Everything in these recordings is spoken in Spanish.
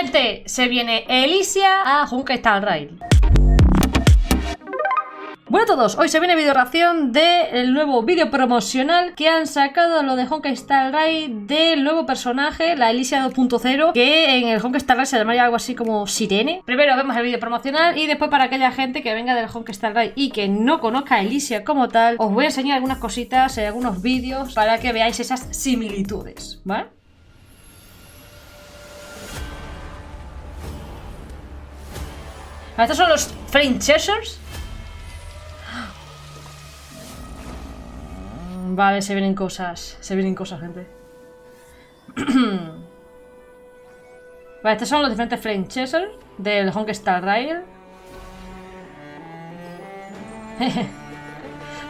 Gente, se viene Elysia a Honkai Star Rail. Bueno a todos, hoy se viene video reacción del nuevo vídeo promocional que han sacado lo de Honkai Star Rail del nuevo personaje, la Elysia 2.0, que en el Honkai Star Rail se llamaría algo así como Sirene. Primero vemos el vídeo promocional y después para aquella gente que venga del Honkai Star Rail y que no conozca a Elysia como tal, os voy a enseñar algunas cositas en algunos vídeos para que veáis esas similitudes, ¿vale? Estos son los Flame Chasers. Vale, se vienen cosas, gente. Vale, estos son los diferentes Flame Chasers del Honkai Star Rail.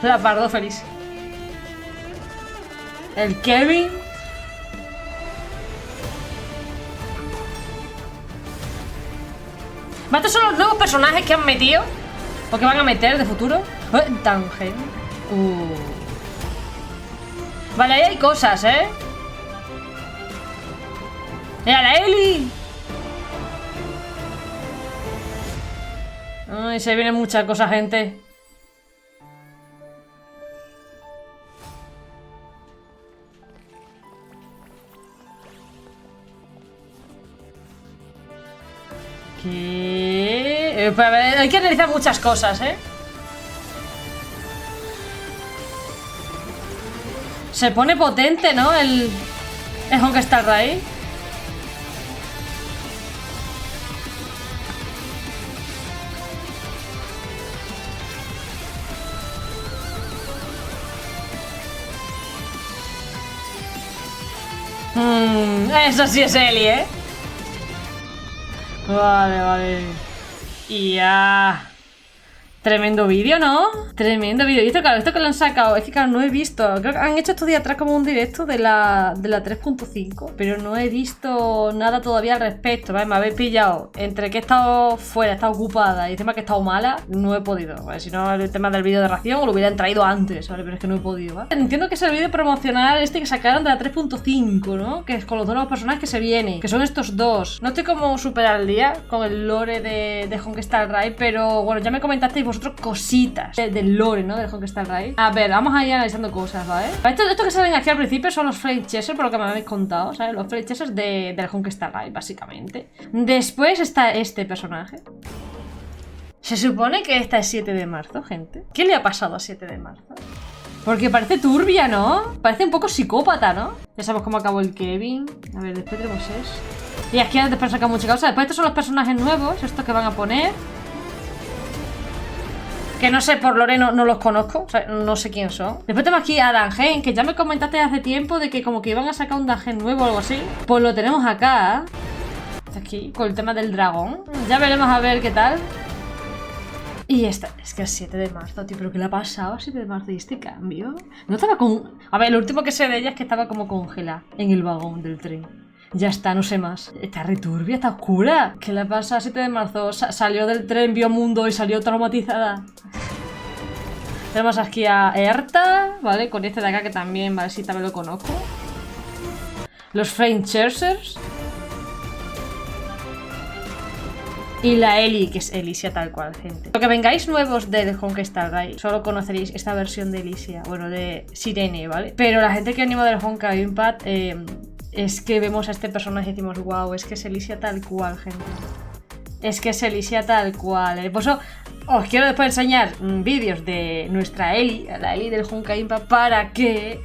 La Pardo feliz. El Kevin. Vale, estos son los nuevos personajes que han metido o que van a meter de futuro. Tangen. Vale, ahí hay cosas, ¡Mira la Eli! Ay, se vienen muchas cosas, gente. ¿Qué? Pues a ver, hay que analizar muchas cosas, Se pone potente, ¿no? El Honkai Star Rail. Eso sí es Eli, Vale. Y ya... Tremendo vídeo, ¿no? Tremendo vídeo. Y esto, claro, esto que lo han sacado, es que claro, no he visto. Creo que han hecho estos días atrás como un directo de la 3.5, pero no he visto nada todavía al respecto, ¿vale? Me habéis pillado entre que he estado fuera, he estado ocupada y encima que he estado mala, no he podido, ¿vale? Si no, el tema del vídeo de reacción lo hubieran traído antes, ¿vale? Pero es que no he podido, ¿vale? Entiendo que es el vídeo promocional este que sacaron de la 3.5, ¿no? Que es con los dos nuevos personajes que se vienen, que son estos dos. No estoy como súper al día con el lore de Honkai Star Rail, pero bueno, ya me comentasteis vosotros cositas del lore, ¿no? Del Honkai Star Rail. A ver, vamos a ir analizando cosas, ¿vale? Esto que salen aquí al principio son los Flame Chasers, por lo que me habéis contado, ¿sabes? Los Flame Chasers del Honkai Star Rail, básicamente. Después está este personaje. Se supone que esta es 7 de marzo, gente. ¿Qué le ha pasado a 7 de marzo? Porque parece turbia, ¿no? Parece un poco psicópata, ¿no? Ya sabemos cómo acabó el Kevin. A ver, después tenemos eso. Y aquí después saca mucha cosa. Después estos son los personajes nuevos, estos que van a poner. Que no sé, por lore no los conozco, o sea, no sé quién son. Después tenemos aquí a Dangen, que ya me comentaste hace tiempo de que como que iban a sacar un Dangen nuevo o algo así. Pues lo tenemos acá. Aquí, con el tema del dragón. Ya veremos a ver qué tal. Y esta, es que es 7 de marzo, tío, ¿pero qué le ha pasado a 7 de marzo? ¿Y este cambio? No estaba con... A ver, lo último que sé de ella es que estaba como congelada en el vagón del tren. Ya está, no sé más. Está returbia, está oscura. ¿Qué le pasa a 7 de marzo? Salió del tren, vio mundo y salió traumatizada. Tenemos aquí a Erta, ¿vale? Con este de acá que también, vale, sí, también lo conozco. Los Flame Chasers. Y la Eli, que es Elysia tal cual, gente. Lo que vengáis nuevos del Honkai Star Rail, solo conoceréis esta versión de Elysia, bueno, de Sirene, ¿vale? Pero la gente que anima del Honkai Impact... es que vemos a este personaje y decimos, wow, es que es Elysia tal cual, gente. Es que es Elysia tal cual. Por eso os quiero después enseñar vídeos de nuestra Eli, la Eli del Honkai Impact, para que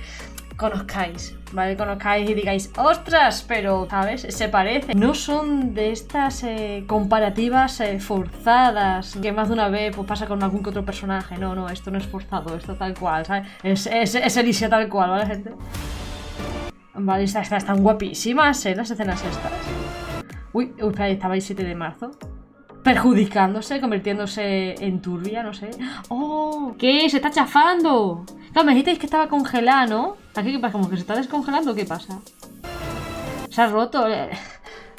conozcáis, ¿vale? Conozcáis y digáis, ostras, pero, ¿sabes? Se parece. No son de estas comparativas forzadas, que más de una vez pues, pasa con algún que otro personaje. No, esto no es forzado, esto tal cual, ¿sabes? Es Elysia tal cual, ¿vale, gente? Vale, están guapísimas, las escenas estas. Uy, espera, estaba ahí 7 de marzo. Perjudicándose, convirtiéndose en turbia, no sé. ¡Oh! ¿Qué? ¡Se está chafando! Claro, me dijisteis que estaba congelada, ¿no? ¿Aquí qué pasa? ¿Como que se está descongelando o qué pasa? Se ha roto.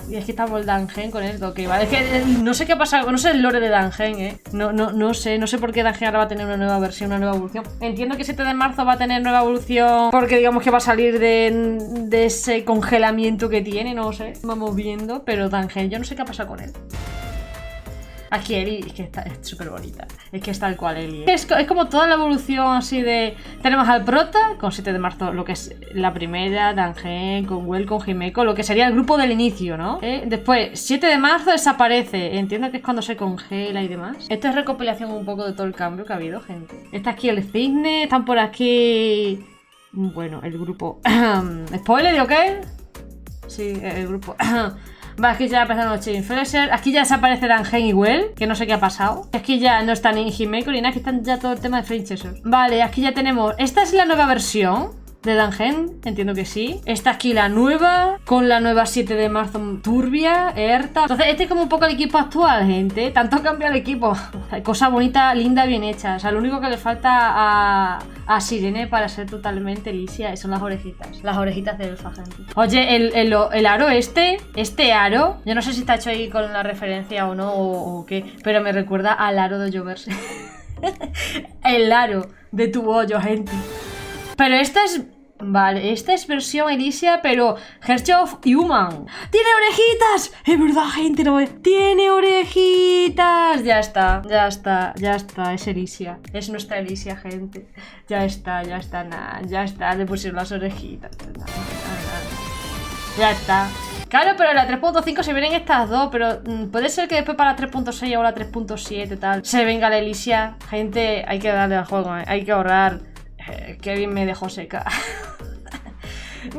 Y es que está el Dangen con esto, ok, vale. Es que no sé qué ha pasado, no sé el lore de Dangen, No sé por qué Dangen ahora va a tener una nueva versión, una nueva evolución. Entiendo que 7 de marzo va a tener nueva evolución porque digamos que va a salir de ese congelamiento que tiene, no sé. Vamos viendo, pero Dangen, yo no sé qué ha pasado con él. Aquí Ellie, es que es súper bonita. Es que es tal cual Ellie. Es como toda la evolución así de... Tenemos al prota con 7 de marzo, lo que es la primera, Dangen, con Well, con Himeko, lo que sería el grupo del inicio, ¿no? Después, 7 de marzo desaparece. Entiendo que es cuando se congela y demás. Esto es recopilación un poco de todo el cambio que ha habido, gente. Está aquí el cisne, están por aquí... Bueno, el grupo... ¿Spoiler, digo qué? Sí, el grupo... Vale, aquí ya empezaron los Chain Fresher. Aquí ya desaparece Dangen y Well, que no sé qué ha pasado. Aquí ya no están ni Himeko ni nada, aquí están ya todo el tema de Flame Chasers. Vale, aquí ya tenemos... Esta es la nueva versión de Dangen, entiendo que sí. Está aquí la nueva, con la nueva 7 de marzo turbia, Erta. Entonces este es como un poco el equipo actual, gente. Tanto cambia el equipo. Cosa bonita, linda, bien hecha. O sea, lo único que le falta a Sirene para ser totalmente lisia son las orejitas. Las orejitas de elfa, gente. Oye, el aro este aro, yo no sé si está hecho ahí con la referencia o no, o qué, pero me recuerda al aro de lloverse. El aro de tu hoyo, gente. Pero esta es... Vale, esta es versión Elysia, pero Heart of Human. ¡Tiene orejitas! Es verdad, gente, no me... ¡Tiene orejitas! Ya está, es Elysia. Es nuestra Elysia, gente. Ya está, le pusieron las orejitas. Ya está. Claro, pero en la 3.5 se vienen estas dos, pero puede ser que después para la 3.6 o la 3.7 tal se venga la Elysia. Gente, hay que darle al juego, hay que ahorrar. Kevin me dejó seca.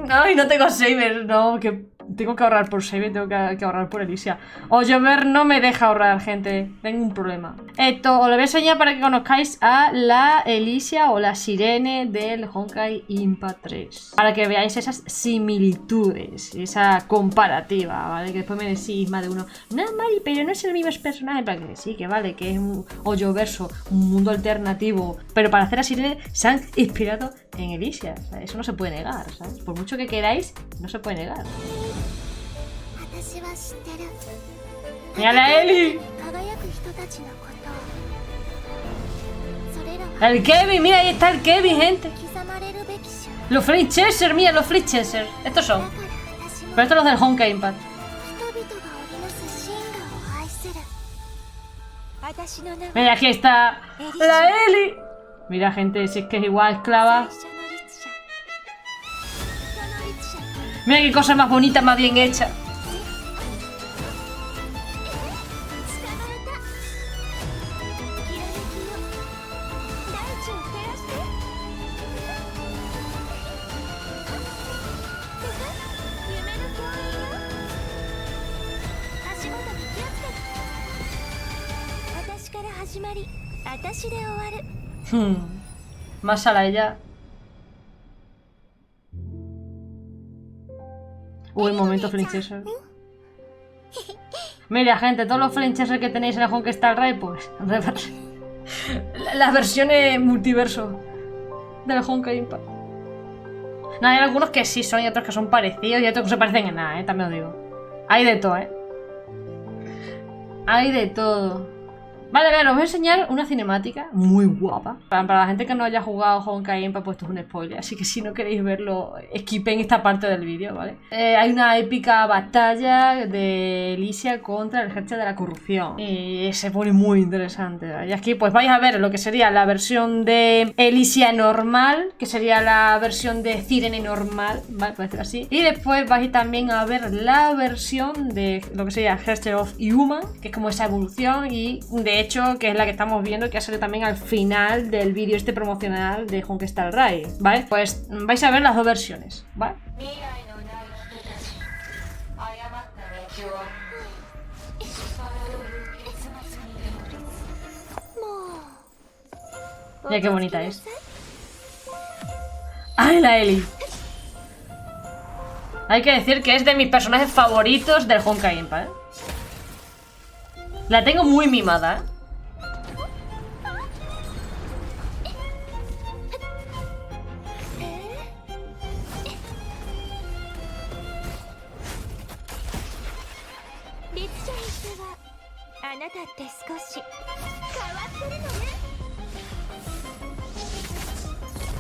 No, y no tengo saber, no, que tengo que ahorrar por saber, tengo que ahorrar por Elysia. O llover no me deja ahorrar, gente. Tengo un problema. Esto os lo voy a enseñar para que conozcáis a la Elysia o la Sirene del Honkai Impact 3. Para que veáis esas similitudes, esa comparativa, ¿vale? Que después me decís más de uno, no, Mari, pero no es el mismo personaje. Para que sí, que vale, que es un Hoyoverso, un mundo alternativo. Pero para hacer a Sirene se han inspirado en Elysia. O sea, eso no se puede negar, ¿sabes? Por mucho que queráis, no se puede negar. ¡Mira la Ellie! El Kevin, mira, ahí está el Kevin, gente. Los Flame Chasers, mira, los Flame Chasers. Estos son. Pero estos son los del Honkai Impact. Mira, aquí está la Ellie. Mira, gente, si es que es igual, esclava. Mira qué cosa más bonita, más bien hecha. Más a la ella. Uy, momento Flame Chaser. Mira, gente, todos los Flame Chaser que tenéis en el Honkai Star Rail, pues las versiones multiverso del Honkai Impact. No, hay algunos que sí son y otros que son parecidos y otros que se parecen en nada, también os digo. Hay de todo, Hay de todo. Vale, os voy a enseñar una cinemática muy guapa. Para la gente que no haya jugado Honkai Impact, pues esto es un spoiler. Así que si no queréis verlo, skipen esta parte del vídeo, ¿vale? Hay una épica batalla de Elysia contra el ejército de la corrupción. Y se pone muy interesante, ¿vale? Y aquí pues vais a ver lo que sería la versión de Elysia normal, que sería la versión de Sirene normal, ¿vale? Puede ser así. Y después vais también a ver la versión de lo que sería Heart of Human, que es como esa evolución y de hecho, que es la que estamos viendo, que ha salido también al final del vídeo este promocional de Honkai Star Rail, ¿vale? Pues vais a ver las dos versiones, ¿vale? Mira qué bonita es. ¡Ay, la Ellie! Hay que decir que es de mis personajes favoritos del Honkai Impact, La tengo muy mimada,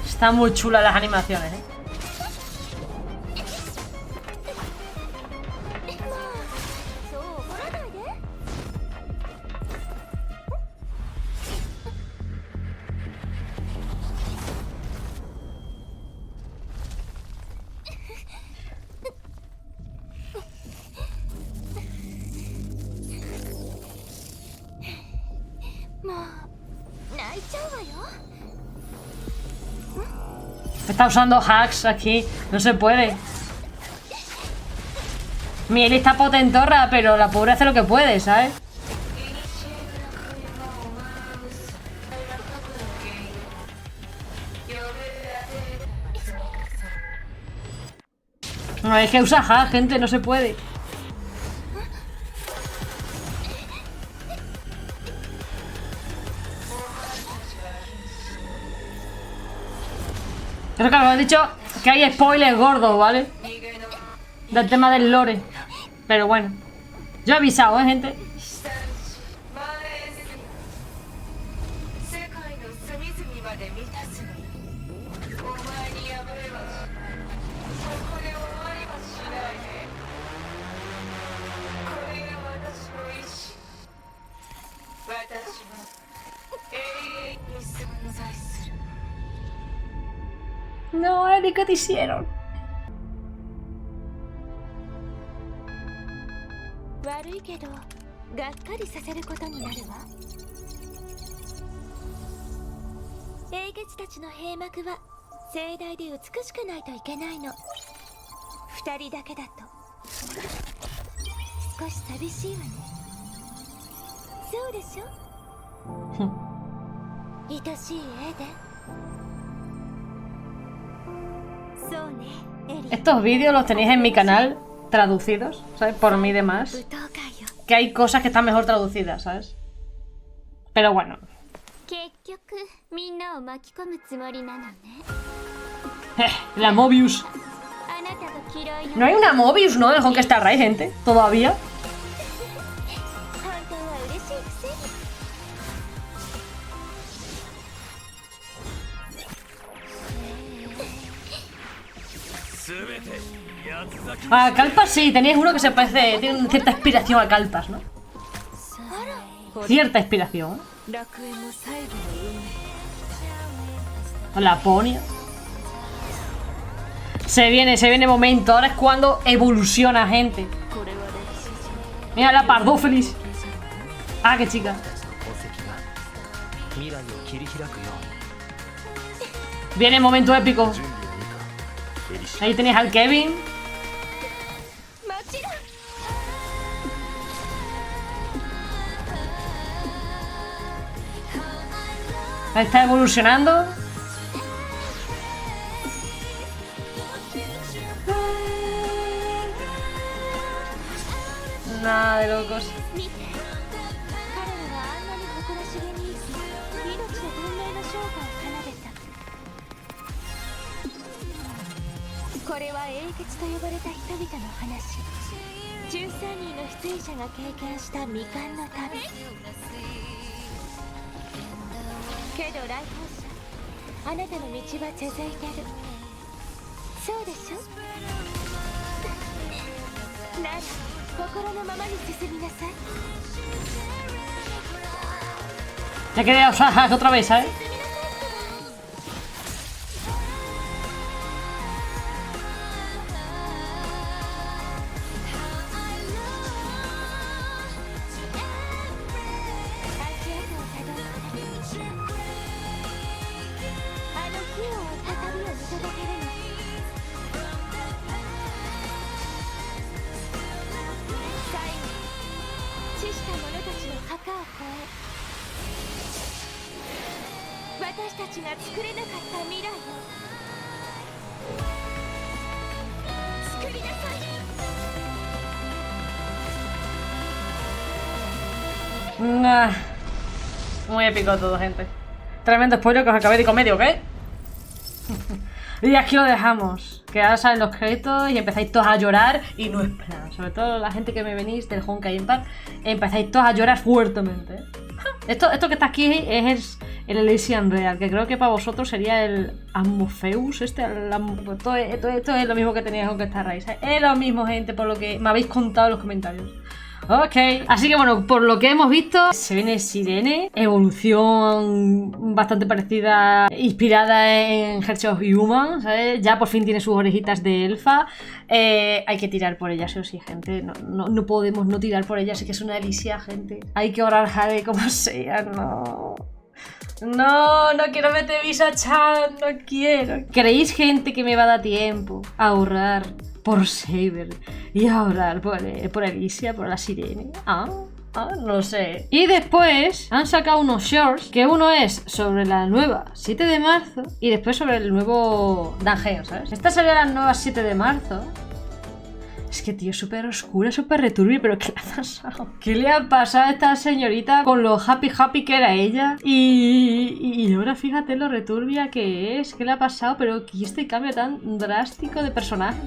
Están muy chulas las animaciones, ¿eh? Está usando hacks aquí. No se puede. Miel está potentorra, pero la pobre hace lo que puede, ¿sabes? No, es que usa hacks, gente, no se puede. Creo que os he dicho que hay spoilers gordos, ¿vale? Del tema del lore. Pero bueno. Yo he avisado, gente. No, Eri, ¿qué te hicieron? Estos vídeos los tenéis en mi canal traducidos, ¿sabes? Por mí y demás. Que hay cosas que están mejor traducidas, ¿sabes? Pero bueno. La Mobius. No hay una Mobius, ¿no? En Honkai Star Rail, gente. Todavía. A Calpas sí, teníais uno que se parece, tiene cierta inspiración a Calpas, ¿no? Cierta inspiración. La Ponia. Se viene momento. Ahora es cuando evoluciona, gente. Mira la Pardófelis. Ah, qué chica. Viene momento épico. Ahí tenéis al Kevin. Ahí está evolucionando. Nada de locos. Ya quería usar otra vez, ¿sabes? Nah. Muy épico todo, gente. Tremendo spoiler que os acabé de comer, ¿ok? Y aquí lo dejamos. Que ahora salen los créditos y empezáis todos a llorar y no es plan. Sobre todo la gente que me venís del Honkai Impact, empezáis todos a llorar fuertemente. Esto que está aquí es el Elysian Real, que creo que para vosotros sería el Amopheuus. Esto es lo mismo que teníais con Star Rise. Es lo mismo, gente, por lo que me habéis contado en los comentarios. Ok, así que bueno, por lo que hemos visto, se viene Sirene, evolución bastante parecida, inspirada en Hearts of Human, ¿sabes? Ya por fin tiene sus orejitas de elfa. Hay que tirar por ella, sí o sí, gente. No podemos no tirar por ella, así que es una delicia, gente. Hay que orar Jade como sea, no. No quiero meter Misa-chan, no quiero. ¿Creéis, gente, que me va a dar tiempo a ahorrar por Saber y ahorrar por Alicia, por la Sirene? No lo sé. Y después han sacado unos shorts, que uno es sobre la nueva 7 de marzo y después sobre el nuevo Dungeon, ¿sabes? Esta sería la nueva 7 de marzo. Es que, tío, súper oscura, súper returbia, pero ¿qué le ha pasado? ¿Qué le ha pasado a esta señorita con lo happy que era ella? Y ahora fíjate lo returbia que es. ¿Qué le ha pasado? Pero ¿qué este cambio tan drástico de personaje?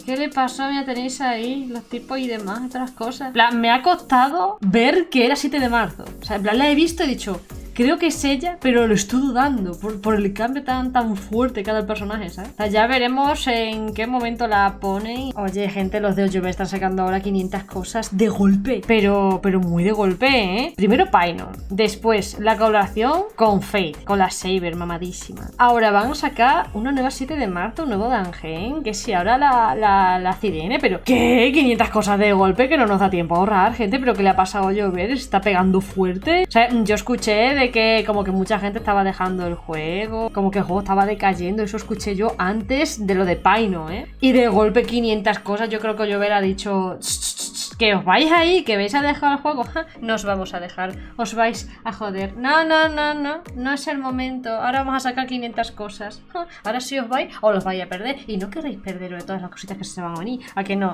¿Qué le pasó? Ya tenéis ahí los tipos y demás, otras cosas. En plan, me ha costado ver que era 7 de marzo. O sea, en plan, la he visto y he dicho, creo que es ella, pero lo estoy dudando por el cambio tan fuerte que ha dado el personaje, ¿sabes? O sea, ya veremos en qué momento la ponen. Oye, gente, los de OJV están sacando ahora 500 cosas de golpe, pero muy de golpe, ¿eh? Primero Paimon, después la colaboración con Fate, con la Saber, mamadísima. Ahora van a sacar una nueva 7 de marzo, un nuevo Dungeon, que sí, ahora la Sirene, pero ¿qué? 500 cosas de golpe que no nos da tiempo a ahorrar, gente, pero ¿qué le ha pasado a OJV? ¿Se está pegando fuerte? O sea, yo escuché de que como que mucha gente estaba dejando el juego, como que el juego estaba decayendo, eso escuché yo antes de lo de Paimon, ¿eh? Y de golpe 500 cosas, yo creo que yo hubiera dicho que os vais ahí, que vais a dejar el juego. No os vamos a dejar, os vais a joder. No es el momento, ahora vamos a sacar 500 cosas. Ahora sí os vais o los vais a perder y no queréis perder de todas las cositas que se van a venir, ¿a que no?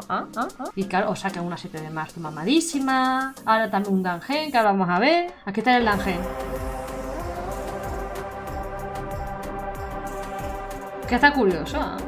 Y claro, os sacan una 7 de marzo mamadísima, ahora también un Dungeon que ahora vamos a ver. Aquí está el Dungeon, que está curioso, ¿eh?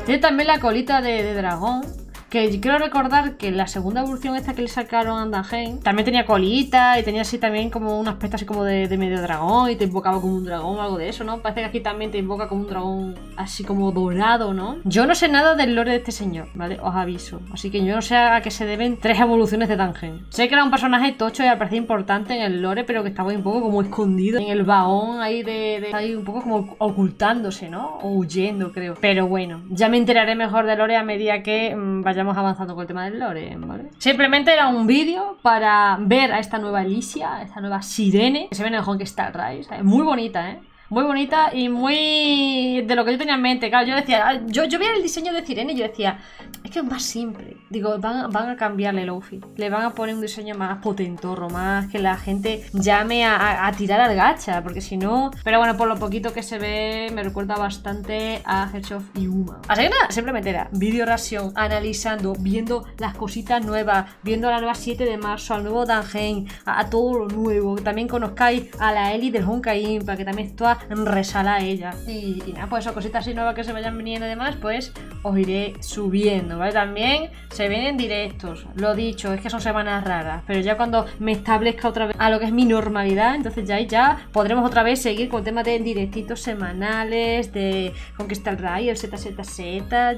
Tiene también la colita de dragón, que quiero recordar que la segunda evolución esta que le sacaron a Dungeon también tenía colita y tenía así también como un aspecto así como de medio dragón y te invocaba como un dragón o algo de eso, ¿no? Parece que aquí también te invoca como un dragón así como dorado, ¿no? Yo no sé nada del lore de este señor, ¿vale? Os aviso. Así que yo no sé a qué se deben 3 evoluciones de Dungeon. Sé que era un personaje tocho y me parecía importante en el lore, pero que estaba un poco como escondido en el baón ahí ahí un poco como ocultándose, ¿no? O huyendo, creo. Pero bueno, ya me enteraré mejor del lore a medida que vayamos avanzando con el tema del lore, ¿vale? Simplemente era un vídeo para ver a esta nueva Alicia, a esta nueva Sirene, que se ve en el Honkai Star Rise. Muy bonita, ¿eh? Muy bonita y muy de lo que yo tenía en mente. Claro, yo decía, yo veía el diseño de Sirene y yo decía, es que es más simple. Digo, van a cambiarle el outfit. Le van a poner un diseño más potentorro, más que la gente llame a tirar al gacha, porque si no... Pero bueno, por lo poquito que se ve, me recuerda bastante a Hearts of Human. Así que nada, simplemente era vídeo reacción, analizando, viendo las cositas nuevas, viendo la nueva 7 de marzo, al nuevo Dungeon, a todo lo nuevo. Que también conozcáis a la Ellie del Honkai Impact, que también está resala a ella. Y nada, pues esas cositas así nuevas que se vayan viniendo y demás, pues os iré subiendo, ¿vale? También se vienen directos, lo dicho, es que son semanas raras, pero ya cuando me establezca otra vez a lo que es mi normalidad, entonces ya podremos otra vez seguir con temas de directitos semanales, de Conquistar Ray, el ZZZ,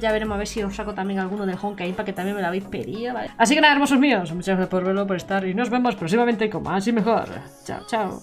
ya veremos a ver si os saco también alguno del Honkai para que también me lo habéis pedido, ¿vale? Así que nada, hermosos míos, muchas gracias por verlo, por estar y nos vemos próximamente con más y mejor. Chao, chao.